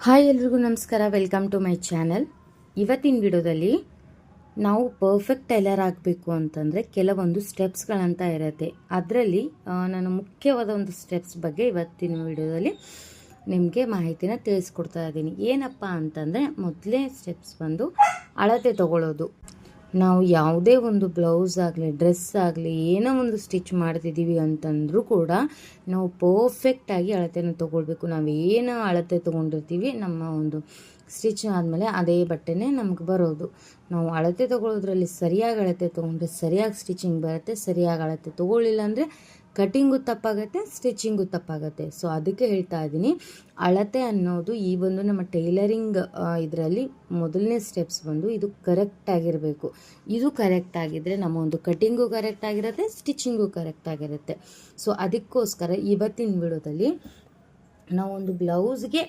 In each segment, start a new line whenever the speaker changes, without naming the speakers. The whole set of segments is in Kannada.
ಹಾಯ್ ಎಲ್ರಿಗೂ ನಮಸ್ಕಾರ, ವೆಲ್ಕಮ್ ಟು ಮೈ ಚಾನಲ್. ಇವತ್ತಿನ ವಿಡಿಯೋದಲ್ಲಿ ನಾವು ಪರ್ಫೆಕ್ಟ್ ಟೈಲರ್ ಆಗಬೇಕು ಅಂತಂದರೆ ಕೆಲವೊಂದು ಸ್ಟೆಪ್ಸ್ಗಳಂತ ಇರುತ್ತೆ. ಅದರಲ್ಲಿ ನಾನು ಮುಖ್ಯವಾದ ಒಂದು ಸ್ಟೆಪ್ಸ್ ಬಗ್ಗೆ ಇವತ್ತಿನ ವಿಡಿಯೋದಲ್ಲಿ ನಿಮಗೆ ಮಾಹಿತಿನ ತಿಳಿಸ್ಕೊಡ್ತಾ ಇದ್ದೀನಿ. ಏನಪ್ಪ ಅಂತಂದರೆ ಮೊದಲನೇ ಸ್ಟೆಪ್ಸ್ ಬಂದು ಅಳತೆ ತಗೊಳ್ಳೋದು. ನಾವು ಯಾವುದೇ ಒಂದು ಬ್ಲೌಸ್ ಆಗಲಿ ಡ್ರೆಸ್ ಆಗಲಿ ಏನೋ ಒಂದು ಸ್ಟಿಚ್ ಮಾಡ್ತಿದ್ದೀವಿ ಅಂತಂದರೂ ಕೂಡ ನಾವು ಪರ್ಫೆಕ್ಟಾಗಿ ಅಳತೆನ ತೊಗೊಳ್ಬೇಕು. ನಾವು ಏನು ಅಳತೆ ತೊಗೊಂಡಿರ್ತೀವಿ ನಮ್ಮ ಒಂದು ಸ್ಟಿಚ್ ಆದಮೇಲೆ ಅದೇ ಬಟ್ಟೆನೇ ನಮ್ಗೆ ಬರೋದು. ನಾವು ಅಳತೆ ತೊಗೊಳೋದ್ರಲ್ಲಿ ಸರಿಯಾಗಿ ಅಳತೆ ತೊಗೊಂಡ್ರೆ ಸರಿಯಾಗಿ ಸ್ಟಿಚಿಂಗ್ ಬರುತ್ತೆ. ಸರಿಯಾಗಿ ಅಳತೆ ತೊಗೊಳ್ಳಿಲ್ಲ ಅಂದರೆ ಕಟಿಂಗು ತಪ್ಪಾಗುತ್ತೆ, ಸ್ಟಿಚಿಂಗು ತಪ್ಪಾಗುತ್ತೆ. ಸೊ ಅದಕ್ಕೆ ಹೇಳ್ತಾ ಇದ್ದೀನಿ, ಅಳತೆ ಅನ್ನೋದು ಈ ಒಂದು ನಮ್ಮ ಟೈಲರಿಂಗ್ ಇದರಲ್ಲಿ ಮೊದಲನೇ ಸ್ಟೆಪ್ಸ್ ಬಂದು ಇದು ಕರೆಕ್ಟಾಗಿರಬೇಕು. ಇದು ಕರೆಕ್ಟಾಗಿದ್ದರೆ ನಮ್ಮ ಒಂದು ಕಟಿಂಗು ಕರೆಕ್ಟಾಗಿರುತ್ತೆ, ಸ್ಟಿಚಿಂಗು ಕರೆಕ್ಟಾಗಿರುತ್ತೆ. ಸೊ ಅದಕ್ಕೋಸ್ಕರ ಇವತ್ತಿನ ವಿಡಿಯೋದಲ್ಲಿ ನಾವೊಂದು ಬ್ಲೌಸ್ಗೆ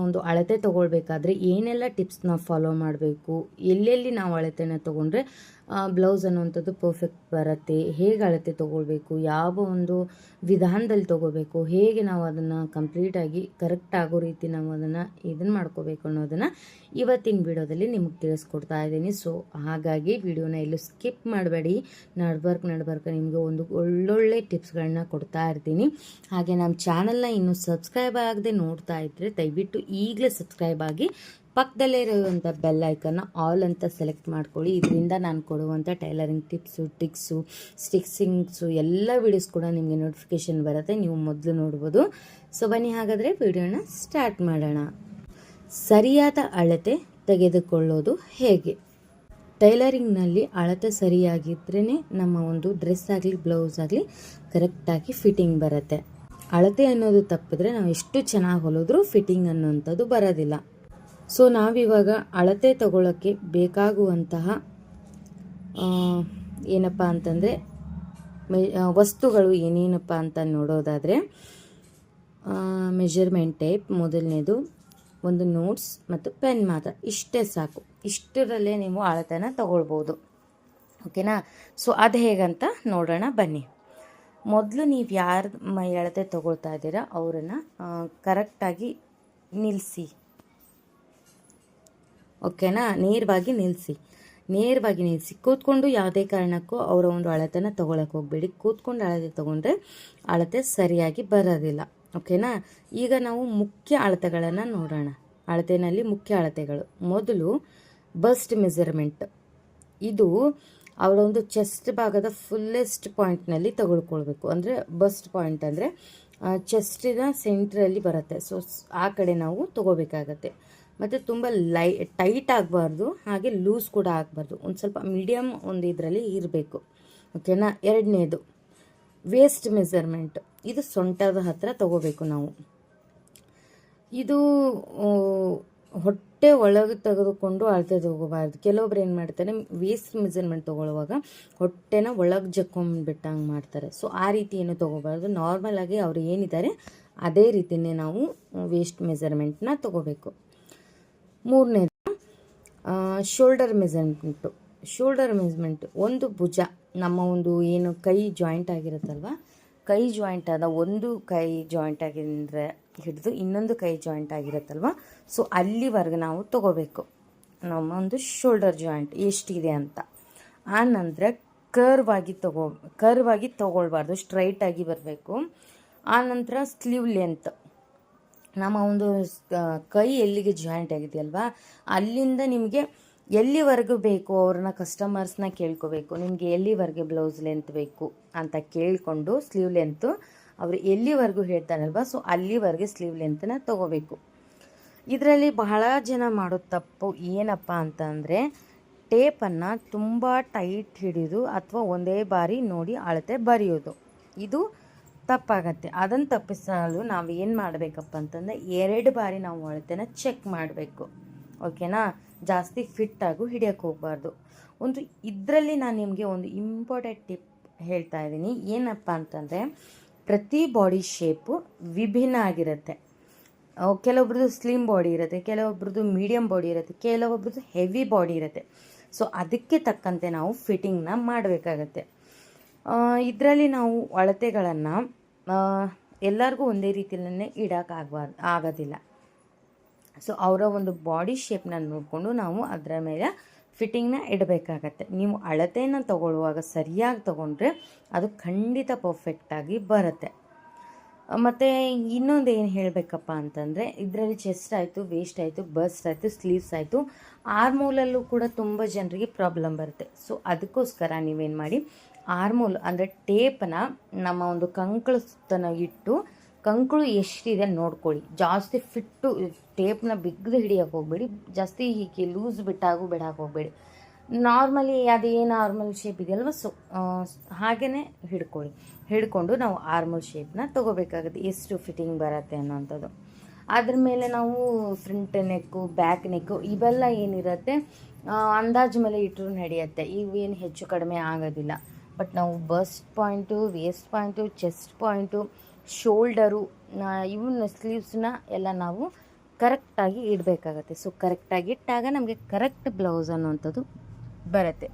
ಒಂದು ಅಳತೆ ತೊಗೊಳ್ಬೇಕಾದ್ರೆ ಏನೆಲ್ಲ ಟಿಪ್ಸ್ನ ಫಾಲೋ ಮಾಡಬೇಕು, ಎಲ್ಲೆಲ್ಲಿ ನಾವು ಅಳತೆನ ತೊಗೊಂಡ್ರೆ ಬ್ಲೌಸ್ ಅನ್ನುವಂಥದ್ದು ಪರ್ಫೆಕ್ಟ್ ಬರುತ್ತೆ, ಹೇಗೆ ಅಳತೆ ತೊಗೊಳ್ಬೇಕು, ಯಾವ ಒಂದು ವಿಧಾನದಲ್ಲಿ ತೊಗೋಬೇಕು, ಹೇಗೆ ನಾವು ಅದನ್ನು ಕಂಪ್ಲೀಟಾಗಿ ಕರೆಕ್ಟ್ ಆಗೋ ರೀತಿ ನಾವು ಇದನ್ನು ಮಾಡ್ಕೋಬೇಕು ಅನ್ನೋದನ್ನು ಇವತ್ತಿನ ವಿಡಿಯೋದಲ್ಲಿ ನಿಮಗೆ ತಿಳಿಸ್ಕೊಡ್ತಾ ಇದ್ದೀನಿ. ಸೊ ಹಾಗಾಗಿ ವಿಡಿಯೋನ ಎಲ್ಲೂ ಸ್ಕಿಪ್ ಮಾಡಬೇಡಿ. ನಡ್ಬರ್ಕ್ ನಿಮಗೆ ಒಂದು ಒಳ್ಳೊಳ್ಳೆ ಟಿಪ್ಸ್ಗಳನ್ನ ಕೊಡ್ತಾ ಇರ್ತೀನಿ. ಹಾಗೆ ನಮ್ಮ ಚಾನಲ್ನ ಇನ್ನೂ ಸಬ್ಸ್ಕ್ರೈಬ್ ಆಗದೆ ನೋಡ್ತಾ ಇದ್ದರೆ ದಯವಿಟ್ಟು ಈಗಲೇ ಸಬ್ಸ್ಕ್ರೈಬ್ ಆಗಿ ಪಕ್ಕದಲ್ಲೇ ಇರುವಂಥ ಬೆಲ್ ಐಕನ್ನ ಆಲ್ ಅಂತ ಸೆಲೆಕ್ಟ್ ಮಾಡ್ಕೊಳ್ಳಿ. ಇದರಿಂದ ನಾನು ಕೊಡುವಂಥ ಟೈಲರಿಂಗ್ ಟಿಪ್ಸು, ಟ್ರಿಕ್ಸು, ಸ್ಟಿಚಿಂಗ್ಸು ಎಲ್ಲ ವೀಡಿಯೋಸ್ ಕೂಡ ನಿಮಗೆ ನೋಟಿಫಿಕೇಷನ್ ಬರುತ್ತೆ, ನೀವು ಮೊದಲು ನೋಡ್ಬೋದು. ಸೊ ಬನ್ನಿ ಹಾಗಾದರೆ ವಿಡಿಯೋನ ಸ್ಟಾರ್ಟ್ ಮಾಡೋಣ. ಸರಿಯಾದ ಅಳತೆ ತೆಗೆದುಕೊಳ್ಳೋದು ಹೇಗೆ? ಟೈಲರಿಂಗ್ನಲ್ಲಿ ಅಳತೆ ಸರಿಯಾಗಿದ್ರೇ ನಮ್ಮ ಒಂದು ಡ್ರೆಸ್ ಆಗಲಿ ಬ್ಲೌಸ್ ಆಗಲಿ ಕರೆಕ್ಟಾಗಿ ಫಿಟ್ಟಿಂಗ್ ಬರುತ್ತೆ. ಅಳತೆ ಅನ್ನೋದು ತಪ್ಪಿದ್ರೆ ನಾವು ಎಷ್ಟು ಚೆನ್ನಾಗಿ ಹೊಲಿದ್ರೂ ಫಿಟ್ಟಿಂಗ್ ಅನ್ನೋಂಥದ್ದು ಬರೋದಿಲ್ಲ. ಸೊ ನಾವಿವಾಗ ಅಳತೆ ತಗೊಳ್ಳೋಕ್ಕೆ ಬೇಕಾಗುವಂತಹ ಏನಪ್ಪ ಅಂತಂದರೆ ವಸ್ತುಗಳು ಏನೇನಪ್ಪ ಅಂತ ನೋಡೋದಾದರೆ ಮೆಜರ್ಮೆಂಟ್ ಟೇಪ್ ಮೊದಲನೇದು, ಒಂದು ನೋಟ್ಸ್ ಮತ್ತು ಪೆನ್ ಮಾತ್ರ, ಇಷ್ಟೇ ಸಾಕು. ಇಷ್ಟರಲ್ಲೇ ನೀವು ಅಳತೆನ ತಗೊಳ್ಬೋದು. ಓಕೆನಾ? ಸೊ ಅದು ಹೇಗಂತ ನೋಡೋಣ ಬನ್ನಿ. ಮೊದಲು ನೀವು ಯಾರು ಅಳತೆ ತೊಗೊಳ್ತಾ ಇದ್ದೀರಾ ಅವರನ್ನು ಕರೆಕ್ಟಾಗಿ ನಿಲ್ಲಿಸಿ. ಓಕೆನಾ? ನೇರವಾಗಿ ನಿಲ್ಲಿಸಿ. ಕೂತ್ಕೊಂಡು ಯಾವುದೇ ಕಾರಣಕ್ಕೂ ಅವರ ಒಂದು ಅಳತೆನ ತೊಗೊಳಕ್ಕೆ ಹೋಗಬೇಡಿ. ಕೂತ್ಕೊಂಡು ಅಳತೆ ತೊಗೊಂಡ್ರೆ ಅಳತೆ ಸರಿಯಾಗಿ ಬರೋದಿಲ್ಲ. ಓಕೆನಾ? ಈಗ ನಾವು ಮುಖ್ಯ ಅಳತೆಗಳನ್ನು ನೋಡೋಣ. ಅಳತೆಯಲ್ಲಿ ಮುಖ್ಯ ಅಳತೆಗಳು, ಮೊದಲು ಬಸ್ಟ್ ಮೆಜರ್ಮೆಂಟ್. ಇದು ಅವರ ಒಂದು ಚೆಸ್ಟ್ ಭಾಗದ ಫುಲ್ಲೆಸ್ಟ್ ಪಾಯಿಂಟ್ನಲ್ಲಿ ತಗೊಳ್ಕೊಳ್ಬೇಕು. ಅಂದರೆ ಬಸ್ಟ್ ಪಾಯಿಂಟ್ ಅಂದರೆ ಚೆಸ್ಟಿನ ಸೆಂಟ್ರಲ್ಲಿ ಬರುತ್ತೆ. ಸೊ ಆ ಕಡೆ ನಾವು ತೊಗೋಬೇಕಾಗತ್ತೆ. ಮತ್ತು ತುಂಬ ಟೈಟ್ ಆಗಬಾರ್ದು, ಹಾಗೆ ಲೂಸ್ ಕೂಡ ಆಗಬಾರ್ದು. ಒಂದು ಸ್ವಲ್ಪ ಮೀಡಿಯಮ್ ಒಂದು ಇದರಲ್ಲಿ ಇರಬೇಕು. ಓಕೆನಾ? ಎರಡನೇದು ವೇಸ್ಟ್ ಮೆಜರ್ಮೆಂಟ್. ಇದು ಸೊಂಟದ ಹತ್ತಿರ ತೊಗೋಬೇಕು ನಾವು. ಇದು ಹೊಟ್ಟೆ ಒಳಗೆ ತೆಗೆದುಕೊಂಡು ಅಳತೆ ತೊಗೋಬಾರ್ದು. ಕೆಲವೊಬ್ರು ಏನು ಮಾಡ್ತಾರೆ, ವೇಸ್ಟ್ ಮೆಜರ್ಮೆಂಟ್ ತೊಗೊಳ್ಳುವಾಗ ಹೊಟ್ಟೆನ ಒಳಗೆ ಜಕ್ಕೊಂಡ್ಬಿಟ್ಟಂಗೆ ಮಾಡ್ತಾರೆ. ಸೊ ಆ ರೀತಿ ಏನು ತೊಗೋಬಾರ್ದು. ನಾರ್ಮಲ್ ಆಗಿ ಅವ್ರು ಏನಿದ್ದಾರೆ ಅದೇ ರೀತಿಯೇ ನಾವು ವೇಸ್ಟ್ ಮೆಜರ್ಮೆಂಟ್ನ ತೊಗೋಬೇಕು. ಮೂರನೇದು ಶೋಲ್ಡರ್ ಮೆಜರ್ಮೆಂಟ್. ಒಂದು ಭುಜ, ನಮ್ಮ ಒಂದು ಏನು ಕೈ ಜಾಯಿಂಟ್ ಆಗಿರುತ್ತಲ್ವ, ಕೈ ಜಾಯಿಂಟ್ ಆದ ಒಂದು ಕೈ ಜಾಯಿಂಟ್ ಆಗಿದ್ರೆ ಹಿಡಿದು ಇನ್ನೊಂದು ಕೈ ಜಾಯಿಂಟ್ ಆಗಿರುತ್ತಲ್ವ, ಸೊ ಅಲ್ಲಿವರೆಗೆ ನಾವು ತೊಗೋಬೇಕು ನಮ್ಮ ಒಂದು ಶೋಲ್ಡರ್ ಜಾಯಿಂಟ್ ಎಷ್ಟಿದೆ ಅಂತ. ಆ ನಂತರ ಕರ್ವ್ ಆಗಿ ತೊಗೊಳ್ಬಾರ್ದು, ಸ್ಟ್ರೈಟಾಗಿ ಬರಬೇಕು. ಆ ನಂತರ ಸ್ಲೀವ್ ಲೆಂತ್, ನಮ್ಮ ಒಂದು ಕೈ ಎಲ್ಲಿಗೆ ಜಾಯಿಂಟ್ ಆಗಿದೆಯಲ್ವಾ ಅಲ್ಲಿಂದ ನಿಮಗೆ ಎಲ್ಲಿವರೆಗೂ ಬೇಕು ಅವ್ರನ್ನ ಕಸ್ಟಮರ್ಸ್ನ ಕೇಳ್ಕೋಬೇಕು, ನಿಮಗೆ ಎಲ್ಲಿವರೆಗೆ ಬ್ಲೌಸ್ ಲೆಂತ್ ಬೇಕು ಅಂತ ಕೇಳಿಕೊಂಡು ಸ್ಲೀವ್ ಲೆಂತು ಅವರು ಎಲ್ಲಿವರೆಗೂ ಹೇಳ್ತಾರಲ್ವ, ಸೊ ಅಲ್ಲಿವರೆಗೆ ಸ್ಲೀವ್ ಲೆಂತನ್ನ ತೊಗೋಬೇಕು. ಇದರಲ್ಲಿ ಬಹಳ ಜನ ಮಾಡೋ ತಪ್ಪು ಏನಪ್ಪ ಅಂತಂದರೆ ಟೇಪನ್ನು ತುಂಬ ಟೈಟ್ ಹಿಡಿದು ಅಥವಾ ಒಂದೇ ಬಾರಿ ನೋಡಿ ಅಳತೆ ಬರೆಯೋದು. ಇದು ತಪ್ಪಾಗತ್ತೆ. ಅದನ್ನು ತಪ್ಪಿಸಲು ನಾವು ಏನು ಮಾಡಬೇಕಪ್ಪ ಅಂತಂದರೆ 2 ಬಾರಿ ನಾವು ಅಳತೆನ ಚೆಕ್ ಮಾಡಬೇಕು. ಓಕೆನಾ? ಜಾಸ್ತಿ ಫಿಟ್ಟಾಗೂ ಹಿಡಿಯೋಕ್ಕೆ ಹೋಗಬಾರ್ದು. ಇದರಲ್ಲಿ ನಾನು ನಿಮಗೆ ಒಂದು ಇಂಪಾರ್ಟೆಂಟ್ ಟಿಪ್ ಹೇಳ್ತಾ ಇದ್ದೀನಿ. ಏನಪ್ಪ ಅಂತಂದರೆ ಪ್ರತಿ ಬಾಡಿ ಶೇಪು ವಿಭಿನ್ನ ಆಗಿರುತ್ತೆ. ಕೆಲವೊಬ್ರದ್ದು ಸ್ಲಿಮ್ ಬಾಡಿ ಇರುತ್ತೆ, ಕೆಲವೊಬ್ರದ್ದು ಮೀಡಿಯಮ್ ಬಾಡಿ ಇರುತ್ತೆ, ಕೆಲವೊಬ್ರದ್ದು ಹೆವಿ ಬಾಡಿ ಇರುತ್ತೆ. ಸೊ ಅದಕ್ಕೆ ತಕ್ಕಂತೆ ನಾವು ಫಿಟ್ಟಿಂಗ್ನ ಮಾಡಬೇಕಾಗತ್ತೆ. ಇದರಲ್ಲಿ ನಾವು ಅಳತೆಗಳನ್ನು ಎಲ್ಲರಿಗೂ ಒಂದೇ ರೀತಿಯಲ್ಲೇ ಆಗೋದಿಲ್ಲ. ಸೊ ಅವರ ಒಂದು ಬಾಡಿ ಶೇಪ್ನ ನೋಡಿಕೊಂಡು ನಾವು ಅದರ ಮೇಲೆ ಫಿಟ್ಟಿಂಗ್ನ ಇಡಬೇಕಾಗತ್ತೆ. ನೀವು ಅಳತೆಯನ್ನು ತಗೊಳ್ಳುವಾಗ ಸರಿಯಾಗಿ ತೊಗೊಂಡ್ರೆ ಅದು ಖಂಡಿತ ಪರ್ಫೆಕ್ಟಾಗಿ ಬರುತ್ತೆ. ಮತ್ತು ಇನ್ನೊಂದು ಏನು ಹೇಳಬೇಕಪ್ಪ ಅಂತಂದರೆ, ಇದರಲ್ಲಿ ಚೆಸ್ಟ್ ಆಯಿತು, ವೇಸ್ಟ್ ಆಯಿತು, ಬಸ್ಟ್ ಆಯಿತು, ಸ್ಲೀವ್ಸ್ ಆಯಿತು, ಆರ್ಮೋಲಲ್ಲೂ ಕೂಡ ತುಂಬ ಜನರಿಗೆ ಪ್ರಾಬ್ಲಮ್ ಬರುತ್ತೆ. ಸೊ ಅದಕ್ಕೋಸ್ಕರ ನೀವೇನು ಮಾಡಿ, ಆರ್ಮೋಲ್ ಅಂದರೆ ಟೇಪನ್ನ ನಮ್ಮ ಒಂದು ಕಂಕಳು ಸುತ್ತನ ಇಟ್ಟು ಕಂಕಳು ಎಷ್ಟಿದೆ ನೋಡ್ಕೊಳ್ಳಿ. ಜಾಸ್ತಿ ಫಿಟ್ಟು ಟೇಪ್ನ ಬಿಗ್ದು ಹಿಡಿಯೋಕೆ ಹೋಗಬೇಡಿ, ಜಾಸ್ತಿ ಹೀಗೆ ಲೂಸ್ ಬಿಟ್ಟಾಗೂ ಬಿಡೋಕೆ ಹೋಗಬೇಡಿ. ನಾರ್ಮಲಿ ಅದೇನು ನಾರ್ಮಲ್ ಶೇಪ್ ಇದೆಯಲ್ವ, ಸೊ ಹಾಗೇ ಹಿಡ್ಕೊಂಡು ನಾವು ಆರ್ಮಲ್ ಶೇಪ್ನ ತೊಗೋಬೇಕಾಗುತ್ತೆ, ಎಷ್ಟು ಫಿಟ್ಟಿಂಗ್ ಬರುತ್ತೆ ಅನ್ನೋವಂಥದ್ದು. ಅದ್ರ ಮೇಲೆ ನಾವು ಫ್ರಂಟ್ ನೆಕ್ಕು, ಬ್ಯಾಕ್ ನೆಕ್ಕು ಇವೆಲ್ಲ ಏನಿರುತ್ತೆ ಅಂದಾಜು ಮೇಲೆ ಇಟ್ಟರು ನಡೆಯುತ್ತೆ, ಇವೇನು ಹೆಚ್ಚು ಕಡಿಮೆ ಆಗೋದಿಲ್ಲ. ಬಟ್ ನಾವು bust point, waist point, chest point, shoulder, ಇವನ್ನ ಸ್ಲೀವ್ಸ್ನ ಎಲ್ಲ ನಾವು ಕರೆಕ್ಟಾಗಿ ಇಡಬೇಕಾಗತ್ತೆ. ಸೊ ಕರೆಕ್ಟಾಗಿ ಇಟ್ಟಾಗ ನಮಗೆ ಕರೆಕ್ಟ್ ಬ್ಲೌಸ್ ಅನ್ನುವಂಥದ್ದು ಬರುತ್ತೆ.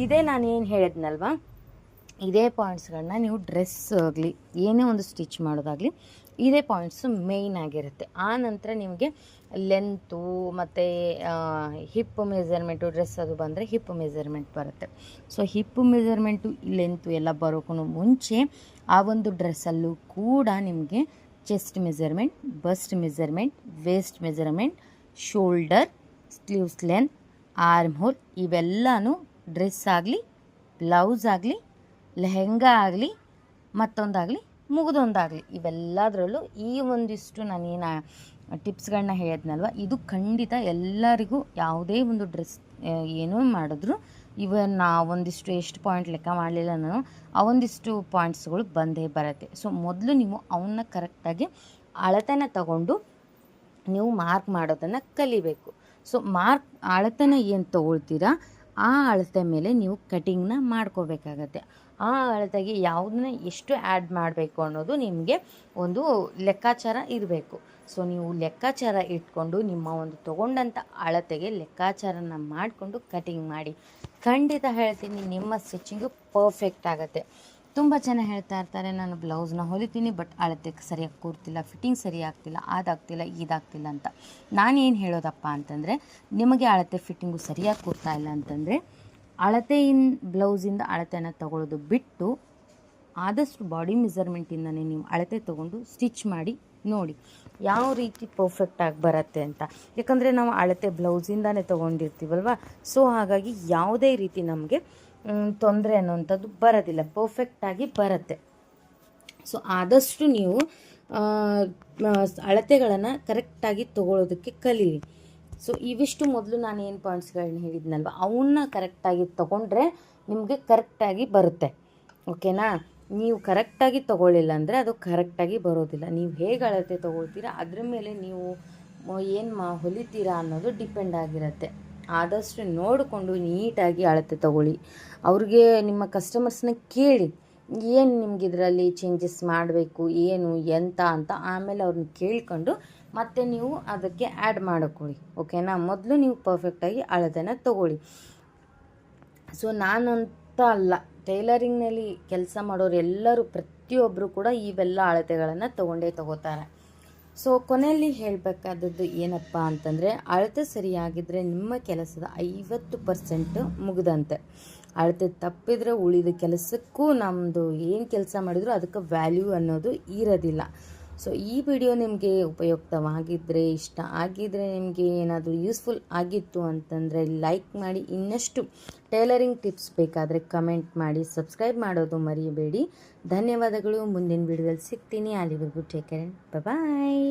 ಇದೇ ನಾನೇನು ಹೇಳಿದ್ನಲ್ವ, ಇದೇ ಪಾಯಿಂಟ್ಸ್ಗಳನ್ನ ನೀವು ಡ್ರೆಸ್ ಆಗಲಿ ಏನೇ ಒಂದು ಸ್ಟಿಚ್ ಮಾಡೋದಾಗಲಿ ಇದೇ ಪಾಯಿಂಟ್ಸು ಮೇಯ್ನ್ ಆಗಿರುತ್ತೆ. ಆ ನಂತರ ನಿಮಗೆ ಲೆಂತು ಮತ್ತು ಹಿಪ್ ಮೆಜರ್ಮೆಂಟು, ಡ್ರೆಸ್ ಅದು ಬಂದರೆ ಹಿಪ್ ಮೆಜರ್ಮೆಂಟ್ ಬರುತ್ತೆ. ಸೊ ಹಿಪ್ ಮೆಜರ್ಮೆಂಟು, ಲೆಂತು ಎಲ್ಲ ಬರೋಕ್ಕೂ ಮುಂಚೆ ಆ ಒಂದು ಡ್ರೆಸ್ಸಲ್ಲೂ ಕೂಡ ನಿಮಗೆ chest measurement, bust measurement, waist measurement, shoulder, sleeves length, arm hole ಇವೆಲ್ಲನೂ ಡ್ರೆಸ್ ಆಗಲಿ, ಬ್ಲೌಸ್ ಆಗಲಿ, ಲೆಹೆಂಗಾ ಆಗಲಿ, ಮತ್ತೊಂದಾಗಲಿ, ಮುಗಿದೊಂದಾಗಲಿ ಇವೆಲ್ಲದರಲ್ಲೂ ಈ ಒಂದಿಷ್ಟು ನಾನೇನು ಟಿಪ್ಸ್ಗಳನ್ನ ಹೇಳಿದ್ನಲ್ವ, ಇದು ಖಂಡಿತ ಎಲ್ಲರಿಗೂ ಯಾವುದೇ ಒಂದು ಡ್ರೆಸ್ ಏನೋ ಮಾಡಿದ್ರು ಇವನ್ನ ಒಂದಿಷ್ಟು ಎಷ್ಟು ಪಾಯಿಂಟ್ ಲೆಕ್ಕ ಮಾಡಲಿಲ್ಲ ನಾನು, ಆ ಒಂದಿಷ್ಟು ಪಾಯಿಂಟ್ಸ್ಗಳು ಬಂದೇ ಬರುತ್ತೆ. ಸೊ ಮೊದಲು ನೀವು ಅವನ್ನ ಕರೆಕ್ಟಾಗಿ ಅಳತೆನ ತಗೊಂಡು ನೀವು ಮಾರ್ಕ್ ಮಾಡೋದನ್ನು ಕಲಿಬೇಕು. ಸೊ ಅಳತೆನ ಏನು ತೊಗೊಳ್ತೀರಾ ಆ ಅಳತೆ ಮೇಲೆ ನೀವು ಕಟಿಂಗ್ನ ಮಾಡ್ಕೋಬೇಕಾಗತ್ತೆ. ಆ ಅಳತೆಗೆ ಯಾವುದನ್ನ ಎಷ್ಟು ಆ್ಯಡ್ ಮಾಡಬೇಕು ಅನ್ನೋದು ನಿಮಗೆ ಒಂದು ಲೆಕ್ಕಾಚಾರ ಇರಬೇಕು. ಸೊ ನೀವು ಲೆಕ್ಕಾಚಾರ ಇಟ್ಕೊಂಡು ನಿಮ್ಮ ಒಂದು ತೊಗೊಂಡಂಥ ಅಳತೆಗೆ ಲೆಕ್ಕಾಚಾರನ ಮಾಡಿಕೊಂಡು ಕಟಿಂಗ್ ಮಾಡಿ. ಖಂಡಿತ ಹೇಳ್ತೀನಿ, ನಿಮ್ಮ ಸ್ಟಿಚಿಂಗು ಪರ್ಫೆಕ್ಟ್ ಆಗುತ್ತೆ. ತುಂಬ ಜನ ಹೇಳ್ತಾ ಇರ್ತಾರೆ, ನಾನು ಬ್ಲೌಸ್ನ ಹೊಲಿತೀನಿ ಬಟ್ ಅಳತೆಗೆ ಸರಿಯಾಗಿ ಕೂರ್ತಿಲ್ಲ, ಫಿಟ್ಟಿಂಗ್ ಸರಿ ಆಗ್ತಿಲ್ಲ, ಅದಾಗ್ತಿಲ್ಲ, ಇದಾಗ್ತಿಲ್ಲ ಅಂತ. ನಾನೇನು ಹೇಳೋದಪ್ಪ ಅಂತಂದರೆ, ನಿಮಗೆ ಅಳತೆ ಫಿಟ್ಟಿಂಗು ಸರಿಯಾಗಿ ಕೂರ್ತಾ ಇಲ್ಲ ಅಂತಂದರೆ ಬ್ಲೌಸಿಂದ ಅಳತೆನ ತಗೊಳ್ಳೋದು ಬಿಟ್ಟು ಆದಷ್ಟು ಬಾಡಿ ಮೆಜರ್ಮೆಂಟಿಂದನೇ ನೀವು ಅಳತೆ ತೊಗೊಂಡು ಸ್ಟಿಚ್ ಮಾಡಿ ನೋಡಿ ಯಾವ ರೀತಿ ಪರ್ಫೆಕ್ಟಾಗಿ ಬರುತ್ತೆ ಅಂತ. ಯಾಕಂದರೆ ನಾವು ಅಳತೆ ಬ್ಲೌಸಿಂದನೇ ತೊಗೊಂಡಿರ್ತೀವಲ್ವ, ಸೊ ಹಾಗಾಗಿ ಯಾವುದೇ ರೀತಿ ನಮಗೆ ತೊಂದರೆ ಅನ್ನೋವಂಥದ್ದು ಬರೋದಿಲ್ಲ, ಪರ್ಫೆಕ್ಟಾಗಿ ಬರುತ್ತೆ. ಸೊ ಆದಷ್ಟು ನೀವು ಅಳತೆಗಳನ್ನು ಕರೆಕ್ಟಾಗಿ ತೊಗೊಳ್ಳೋದಕ್ಕೆ ಕಲೀರಿ. ಸೊ ಇವಿಷ್ಟು ಮೊದಲು ನಾನು ಏನು ಪಾಯಿಂಟ್ಸ್ಗಳನ್ನ ಹೇಳಿದ್ನಲ್ವ ಅವನ್ನ ಕರೆಕ್ಟಾಗಿ ತೊಗೊಂಡ್ರೆ ನಿಮಗೆ ಕರೆಕ್ಟಾಗಿ ಬರುತ್ತೆ. ಓಕೆನಾ? ನೀವು ಕರೆಕ್ಟಾಗಿ ತೊಗೊಳ್ಳಿಲ್ಲ ಅಂದರೆ ಅದು ಕರೆಕ್ಟಾಗಿ ಬರೋದಿಲ್ಲ. ನೀವು ಹೇಗೆ ಅಳತೆ ತೊಗೊಳ್ತೀರಾ ಅದ್ರ ಮೇಲೆ ನೀವು ಏನು ಹೊಲಿತೀರಾ ಅನ್ನೋದು ಡಿಪೆಂಡ್ ಆಗಿರುತ್ತೆ. ಆದಷ್ಟು ನೋಡಿಕೊಂಡು ನೀಟಾಗಿ ಅಳತೆ ತೊಗೊಳ್ಳಿ. ಅವ್ರಿಗೆ ನಿಮ್ಮ ಕಸ್ಟಮರ್ಸ್ನ ಕೇಳಿ ಏನು ನಿಮ್ಗೆ ಇದರಲ್ಲಿ ಚೇಂಜಸ್ ಮಾಡಬೇಕು, ಏನು ಎಂತ ಅಂತ. ಆಮೇಲೆ ಅವ್ರನ್ನ ಕೇಳ್ಕೊಂಡು ಮತ್ತೆ ನೀವು ಅದಕ್ಕೆ ಆ್ಯಡ್ ಮಾಡಿಕೊಳ್ಳಿ. ಓಕೆನಾ? ಮೊದಲು ನೀವು ಪರ್ಫೆಕ್ಟಾಗಿ ಅಳತೆನ ತೊಗೊಳ್ಳಿ. ಸೊ ನಾನಂತ ಅಲ್ಲ, ಟೈಲರಿಂಗ್ನಲ್ಲಿ ಕೆಲಸ ಮಾಡೋರು ಎಲ್ಲರೂ ಪ್ರತಿಯೊಬ್ಬರು ಕೂಡ ಇವೆಲ್ಲ ಅಳತೆಗಳನ್ನು ತೊಗೋತಾರೆ. ಸೊ ಕೊನೆಯಲ್ಲಿ ಹೇಳಬೇಕಾದದ್ದು ಏನಪ್ಪ ಅಂತಂದರೆ, ಅಳತೆ ಸರಿಯಾಗಿದ್ದರೆ ನಿಮ್ಮ ಕೆಲಸದ 50% ಮುಗಿದಂತೆ. ಅಳತೆ ತಪ್ಪಿದರೆ ಉಳಿದ ಕೆಲಸಕ್ಕೂ ನಮ್ಮದು ಏನು ಕೆಲಸ ಮಾಡಿದರೂ ಅದಕ್ಕೆ ವ್ಯಾಲ್ಯೂ ಅನ್ನೋದು ಇರೋದಿಲ್ಲ. ಸೊ ಈ ವಿಡಿಯೋ ನಿಮಗೆ ಉಪಯುಕ್ತವಾಗಿದ್ದರೆ, ಇಷ್ಟ ಆಗಿದ್ದರೆ, ನಿಮಗೆ ಏನಾದರೂ ಯೂಸ್ಫುಲ್ ಆಗಿತ್ತು ಅಂತಂದರೆ ಲೈಕ್ ಮಾಡಿ. ಇನ್ನಷ್ಟು ಟೈಲರಿಂಗ್ ಟಿಪ್ಸ್ ಬೇಕಾದರೆ ಕಮೆಂಟ್ ಮಾಡಿ, ಸಬ್ಸ್ಕ್ರೈಬ್ ಮಾಡೋದು ಮರೆಯಬೇಡಿ. ಧನ್ಯವಾದಗಳು. ಮುಂದಿನ ವಿಡಿಯೋದಲ್ಲಿ ಸಿಗ್ತೀನಿ. ಅಲ್ಲಿವರೆಗೂ ಟೇಕ್ ಕೇರ್, ಬಾಯ್.